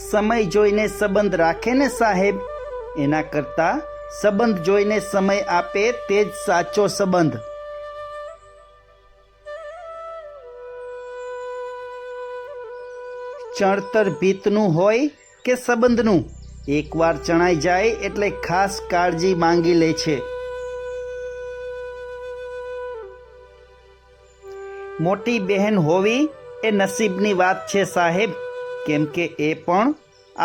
સમય જોઈને સંબંધ રાખે ને સાહેબ, એના કરતાં સંબંધ જોઈને સમય આપે તે જ સાચો સંબંધ. ચણતર ભીતનું હોય કે સંબંધનું, એકવાર ચણાઈ જાય એટલે ખાસ કાળજી માંગી લે છે. મોટી બહેન હોવી એ નસીબની વાત છે સાહેબ, કેમ કે એ પણ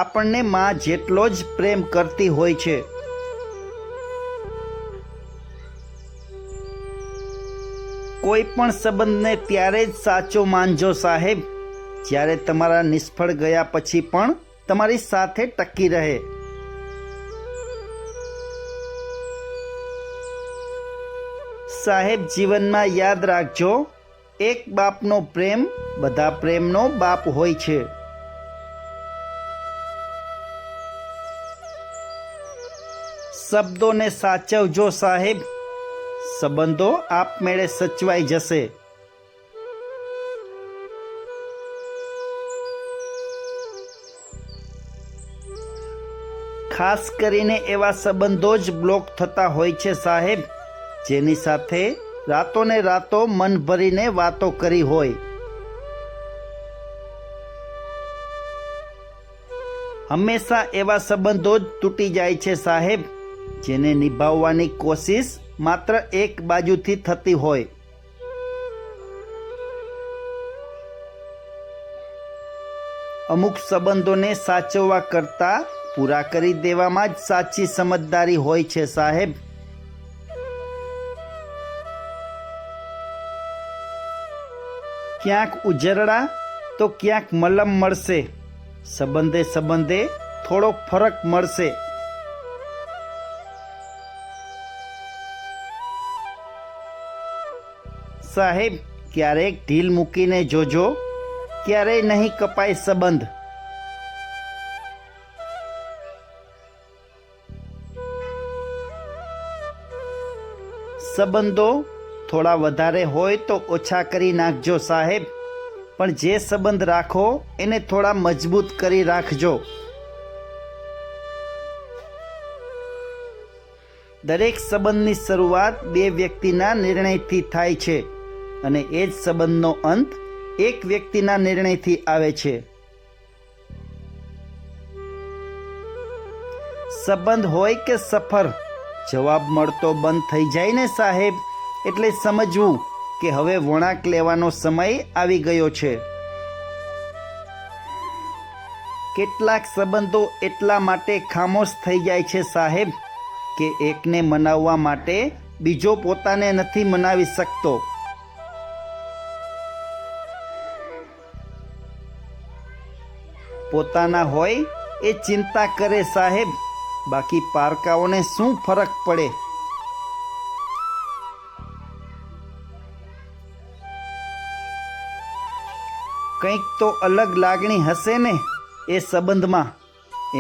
આપણને માં જેટલો જ પ્રેમ કરતી હોય છે. કોઈ પણ સંબંધને ત્યારે જ સાચો માનજો સાહેબ, જ્યારે તમારા નિષ્ફળ ગયા પછી પણ તમારી સાથે ટકી રહે. સાહેબ, જીવનમાં યાદ રાખજો, એક બાપનો પ્રેમ બધા પ્રેમનો બાપ હોય છે. શબ્દોને સાચવજો સાહેબ, સંબંધો આપમેળે સચવાઈ જશે. ખાસ કરીને એવા સંબંધો જ બ્લોક થતા હોય છે સાહેબ, જેની સાથે રાતોને રાતો મન ભરીને વાતો કરી હોય. હંમેશા એવા સંબંધો જ તૂટી જાય છે સાહેબ, જેને નિભાવવાની કોશિશ માત્ર એક બાજુથી થતી હોય. અમુક સંબંધોને સાચવવા કરતાં પૂરા કરી દેવામાં જ સાચી સમજદારી હોય છે સાહેબ. ક્યાંક ઉજરડા તો ક્યાંક મલમ મળશે, સંબંધે સંબંધે થોડો ફરક મળશે. સાહેબ, ક્યારેક ઢીલ મૂકીને જોજો, ક્યારેય નહીં કપાય સંબંધ. સંબંધો થોડા વધારે હોય તો ઓછા કરી નાખજો સાહેબ, પણ જે સંબંધ રાખો એને થોડા મજબૂત કરી રાખજો. દરેક સંબંધની શરૂઆત બે વ્યક્તિના નિર્ણયથી થાય છે અને એ જ સંબંધનો અંત એક વ્યક્તિના નિર્ણયથી આવે છે. સંબંધ હોય કે સફર, જવાબ મળતો બંધ થઈ જાય ને સાહેબ, એટલે સમજવું કે હવે વળાંક લેવાનો સમય આવી ગયો છે. કેટલાક સંબંધો એટલા માટે ખામોશ થઈ જાય છે સાહેબ કે એકને મનાવવા માટે બીજો પોતાને નથી મનાવી શકતો. પોતાના હોય એ ચિંતા કરે સાહેબ, બાકી પારકાઓને શું ફરક પડે. કંઈક તો અલગ લાગણી હશે ને એ સંબંધમાં.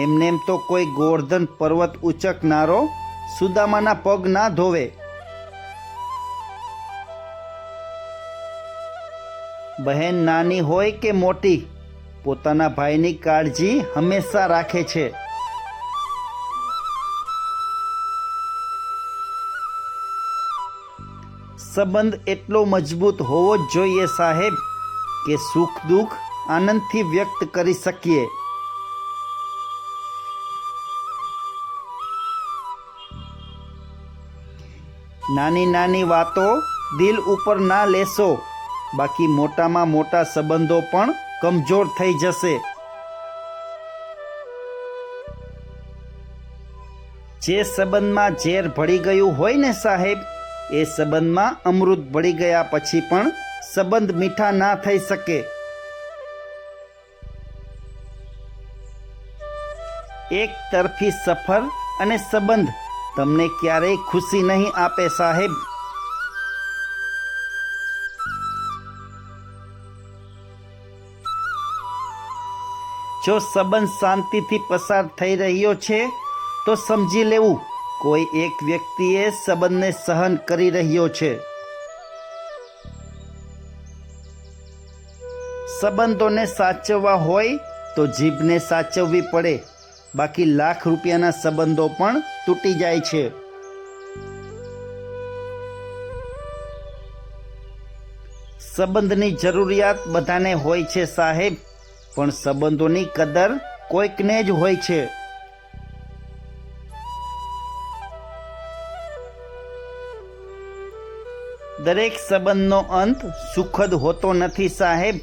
એમનેમ તો કોઈ ગોવર્ધન પર્વત ઉચકનારો સુદામાના પગ ના ધોવે. બહેન નાની હોય કે મોટી, પોતાના ભાઈની કાળજી હંમેશા રાખે છે. સંબંધ એટલો મજબૂત હોવો જ જોઈએ સાહેબ કે સુખ દુઃખ આનંદથી વ્યક્ત કરી શકીએ. નાની નાની વાતો દિલ ઉપર ના લેશો, બાકી મોટામાં મોટા સંબંધો પણ કમજોર થઈ જશે. જે સંબંધમાં ઝેર ભળી ગયું હોય ને સાહેબ, એ સંબંધમાં અમૃત ભળી ગયા પછી પણ સંબંધ મીઠા ના થઈ શકે. એક તરફી સફર અને સંબંધ તમને ક્યારેય ખુશી નહીં આપે સાહેબ. જો સંબંધ શાંતિથી પસાર થઈ રહ્યો છે તો સમજી લેવું કોઈ એક વ્યક્તિએ સંબંધને સહન કરી રહ્યો છે. સંબંધોને સાચવવા હોય તો જીભને સાચવવી પડે, બાકી લાખ રૂપિયાના સંબંધો પણ તૂટી જાય છે. સંબંધની જરૂરિયાત બધાને હોય છે સાહેબ, પણ સંબંધોની કદર કોઈકને જ હોય છે. દરેક સંબંધનો અંત સુખદ હોતો નથી સાહેબ,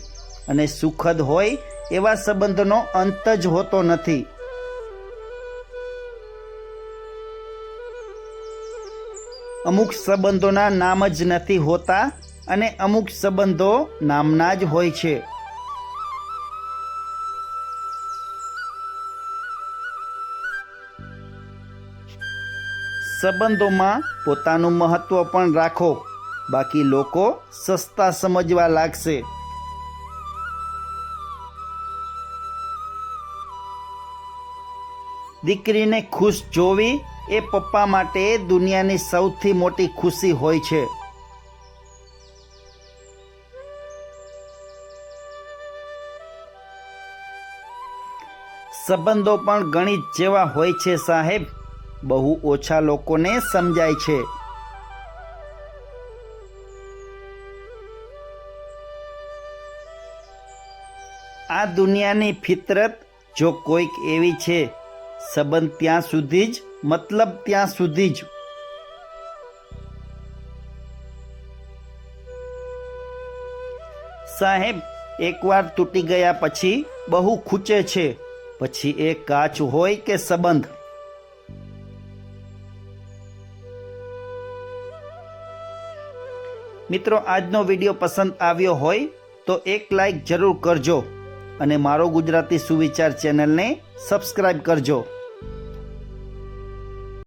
અને સુખદ હોય એવા સંબંધનો અંત જ હોતો નથી. અમુક સંબંધોના નામ જ નથી હોતા અને અમુક સંબંધો નામના જ હોય છે. સંબંધોમાં પોતાનું મહત્વ પણ રાખો, બાકી લોકો સસ્તા સમજવા લાગશે. દીકરીને ખુશ જોવી એ પપ્પા માટે દુનિયાની સૌથી મોટી ખુશી હોય છે. સંબંધો પણ ગણિત જેવા હોય છે સાહેબ, બહુ ઓછા લોકોને સમજાય છે. આ દુનિયાની ફિતરત જો કોઈક એવી છે, સંબંધ ત્યાં સુધી જ, મતલબ ત્યાં સુધી જ. સાહેબ, એકવાર તૂટી ગયા પછી બહુ ખૂંચે છે, પછી એ કાચ હોય કે સંબંધ. મિત્રો, આજનો વિડીયો પસંદ આવ્યો હોય તો એક લાઈક જરૂર કરજો અને મારો ગુજરાતી સુવિચાર ચેનલને સબસ્ક્રાઈબ કરજો.